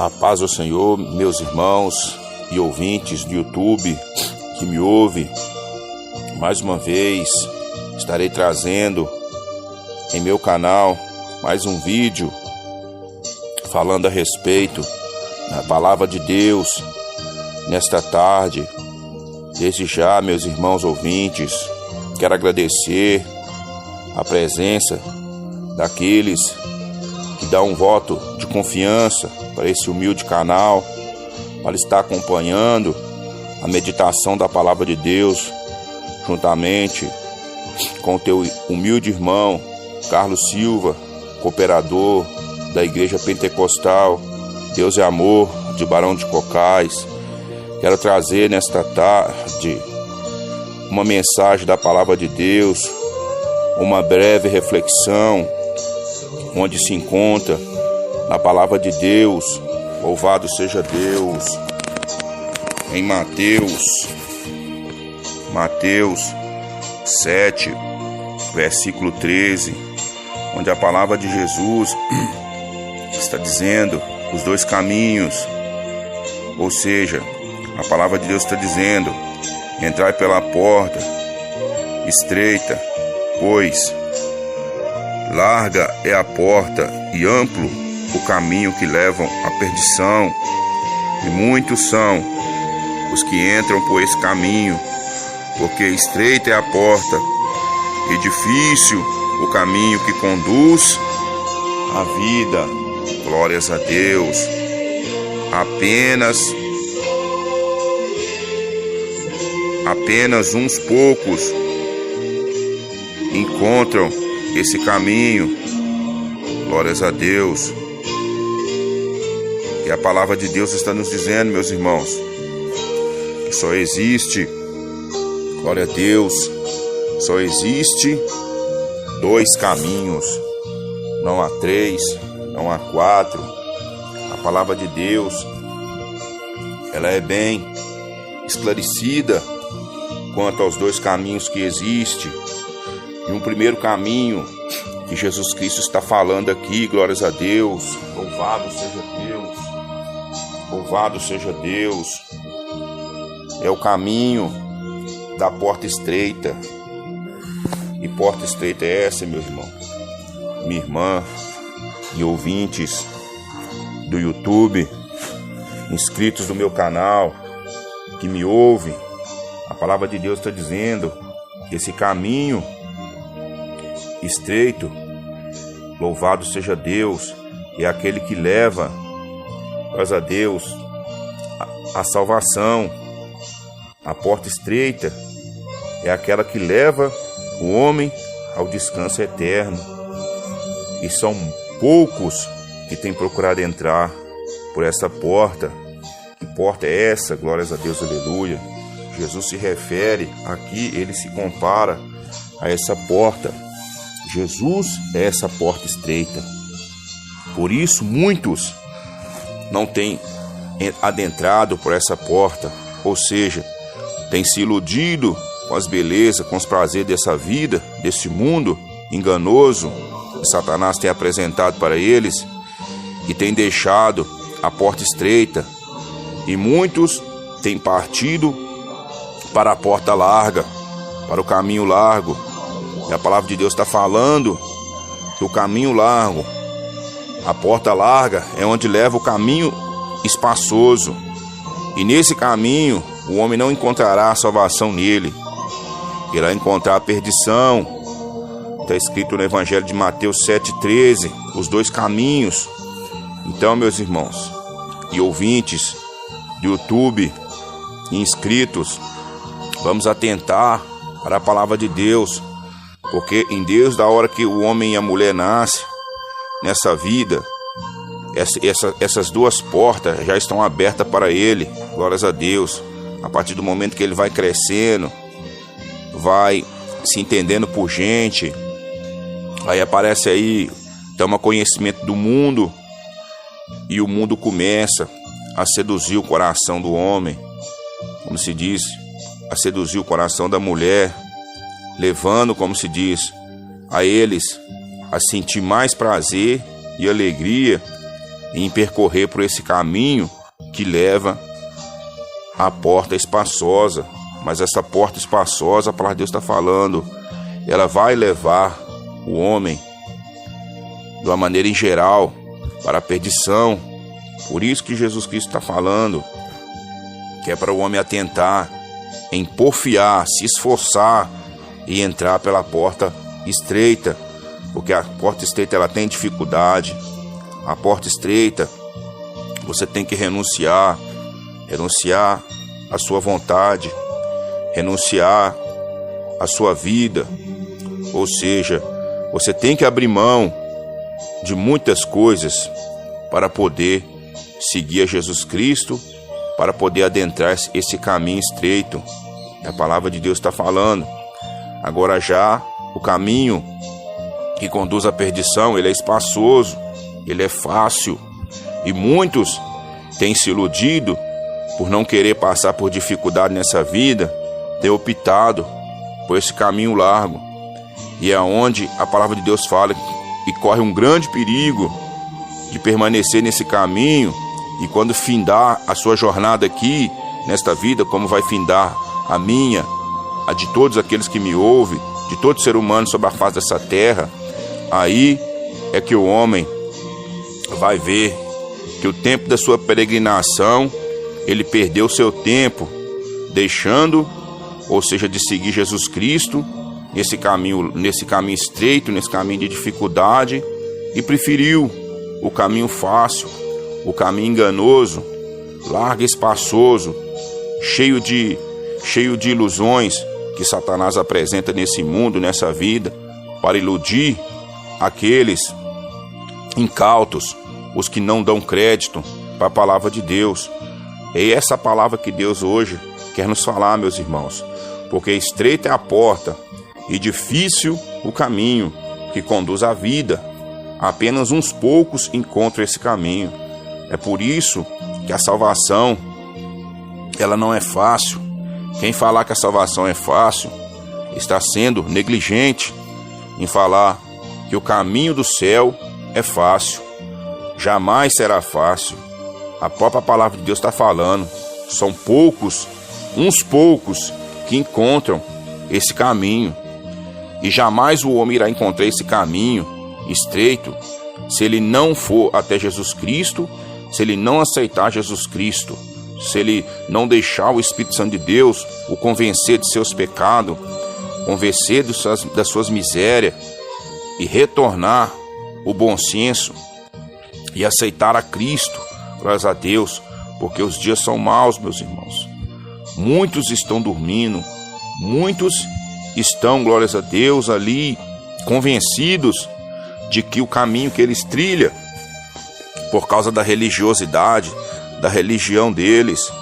A paz do Senhor, meus irmãos e ouvintes do YouTube que me ouvem. Mais uma vez estarei trazendo em meu canal mais um vídeo falando a respeito da palavra de Deus nesta tarde. Desde já, meus irmãos ouvintes, quero agradecer a presença daqueles que dão um voto de confiança para esse humilde canal, para estar acompanhando a meditação da palavra de Deus, juntamente com o teu humilde irmão Carlos Silva, cooperador da Igreja Pentecostal Deus é Amor, de Barão de Cocais. Quero trazer nesta tarde uma mensagem da palavra de Deus, uma breve reflexão, onde se encontra na palavra de Deus. Louvado seja Deus. Em Mateus 7, versículo 13, onde a palavra de Jesus está dizendo os dois caminhos, ou seja, a palavra de Deus está dizendo: entrai pela porta estreita, pois larga é a porta e amplo o caminho que levam à perdição, e muitos são os que entram por esse caminho, porque estreita é a porta e difícil o caminho que conduz à vida. Glórias a Deus. Apenas uns poucos encontram esse caminho. Glórias a Deus. E a palavra de Deus está nos dizendo, meus irmãos, que só existe, glória a Deus, só existe dois caminhos, não há três, não há quatro. A palavra de Deus, ela é bem esclarecida quanto aos dois caminhos que existem. E um primeiro caminho que Jesus Cristo está falando aqui, glórias a Deus, louvado seja Deus, louvado seja Deus, é o caminho da porta estreita. E porta estreita é essa, meu irmão, minha irmã e ouvintes do YouTube, inscritos do meu canal, que me ouvem. A palavra de Deus está dizendo que esse caminho estreito, louvado seja Deus, é aquele que leva, graças a Deus, a salvação. A porta estreita é aquela que leva o homem ao descanso eterno. E são poucos que têm procurado entrar por essa porta. Que porta é essa? Glórias a Deus, aleluia. Jesus se refere aqui, ele se compara a essa porta. Jesus é essa porta estreita. Por isso, muitos não têm adentrado por essa porta, ou seja, têm se iludido com as belezas, com os prazeres dessa vida, desse mundo enganoso que Satanás tem apresentado para eles, e têm deixado a porta estreita, e muitos têm partido para a porta larga, para o caminho largo. E a palavra de Deus está falando que o caminho largo, a porta larga, é onde leva o caminho espaçoso. E nesse caminho, o homem não encontrará a salvação nele. Irá encontrar a perdição. Está escrito no Evangelho de Mateus 7,13, os dois caminhos. Então, meus irmãos e ouvintes do YouTube e inscritos, vamos atentar para a palavra de Deus, porque em Deus, da hora que o homem e a mulher nascem nessa vida, essas duas portas já estão abertas para ele, glórias a Deus. A partir do momento que ele vai crescendo, vai se entendendo por gente, aí aparece aí, toma conhecimento do mundo, e o mundo começa a seduzir o coração do homem, como se diz, a seduzir o coração da mulher, levando, como se diz, a eles a sentir mais prazer e alegria em percorrer por esse caminho que leva à porta espaçosa. Mas essa porta espaçosa, a palavra de Deus está falando, ela vai levar o homem, de uma maneira em geral, para a perdição. Por isso que Jesus Cristo está falando que é para o homem atentar em porfiar, se esforçar e entrar pela porta estreita, porque a porta estreita ela tem dificuldade. A porta estreita você tem que renunciar à sua vontade, renunciar à sua vida, ou seja, você tem que abrir mão de muitas coisas para poder seguir a Jesus Cristo, para poder adentrar esse caminho estreito. A palavra de Deus está falando. Agora já o caminho que conduz à perdição, ele é espaçoso, ele é fácil, e muitos têm se iludido por não querer passar por dificuldade nessa vida, ter optado por esse caminho largo, e é onde a palavra de Deus fala e corre um grande perigo de permanecer nesse caminho, e quando findar a sua jornada aqui, nesta vida, como vai findar a minha, a de todos aqueles que me ouvem, de todo ser humano sobre a face dessa terra, aí é que o homem vai ver que o tempo da sua peregrinação, ele perdeu o seu tempo, deixando, ou seja, de seguir Jesus Cristo, nesse caminho estreito, nesse caminho de dificuldade, e preferiu o caminho fácil, o caminho enganoso, largo e espaçoso, cheio de ilusões que Satanás apresenta nesse mundo, nessa vida, para iludir aqueles incautos, os que não dão crédito para a palavra de Deus. É essa palavra que Deus hoje quer nos falar, meus irmãos, porque estreita é a porta e difícil o caminho que conduz à vida. Apenas uns poucos encontram esse caminho. É por isso que a salvação, ela não é fácil. Quem falar que a salvação é fácil está sendo negligente em falar que o caminho do céu é fácil. Jamais será fácil. A própria palavra de Deus está falando. São poucos, uns poucos, que encontram esse caminho. E jamais o homem irá encontrar esse caminho estreito se ele não for até Jesus Cristo, se ele não aceitar Jesus Cristo, se ele não deixar o Espírito Santo de Deus o convencer de seus pecados, convencer das suas misérias e retornar o bom senso e aceitar a Cristo. Glórias a Deus, porque os dias são maus, meus irmãos. Muitos estão dormindo, muitos estão, glórias a Deus, ali convencidos de que o caminho que eles trilham, por causa da religiosidade, da religião deles,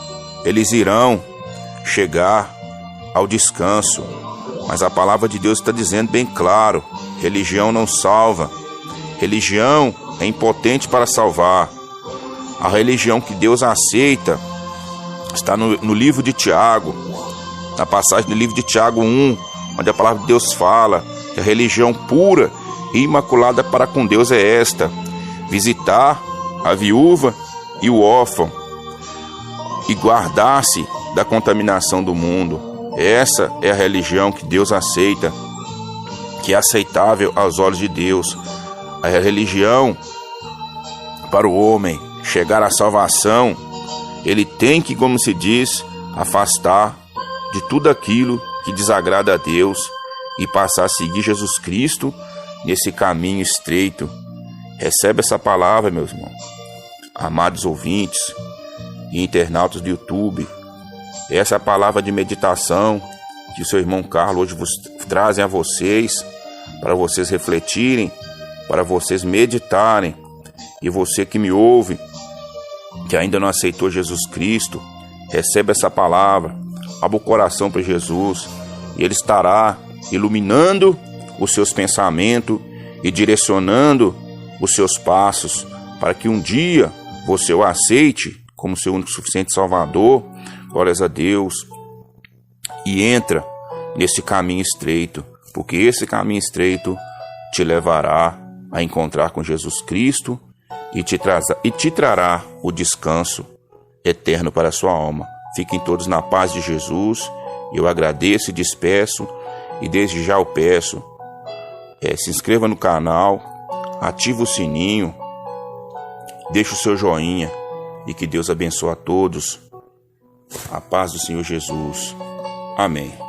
eles irão chegar ao descanso. Mas a palavra de Deus está dizendo bem claro: religião não salva, religião é impotente para salvar. A religião que Deus aceita está no livro de Tiago, na passagem do livro de Tiago 1, onde a palavra de Deus fala que a religião pura e imaculada para com Deus é esta: visitar a viúva e o órfão e guardar-se da contaminação do mundo. Essa é a religião que Deus aceita, que é aceitável aos olhos de Deus. A religião, para o homem chegar à salvação, ele tem que, como se diz, afastar de tudo aquilo que desagrada a Deus e passar a seguir Jesus Cristo nesse caminho estreito. Recebe essa palavra, meus irmãos, amados ouvintes e internautas do YouTube. Essa é a palavra de meditação que o seu irmão Carlos hoje trazem a vocês, para vocês refletirem, para vocês meditarem. E você que me ouve, que ainda não aceitou Jesus Cristo, recebe essa palavra, abra o coração para Jesus, e Ele estará iluminando os seus pensamentos e direcionando os seus passos, para que um dia você o aceite como seu único e suficiente Salvador. Glórias a Deus. E entra nesse caminho estreito, porque esse caminho estreito te levará a encontrar com Jesus Cristo e te trará o descanso eterno para a sua alma. Fiquem todos na paz de Jesus. Eu agradeço e despeço, e desde já eu peço, se inscreva no canal, ativa o sininho, deixa o seu joinha, e que Deus abençoe a todos. A paz do Senhor Jesus. Amém.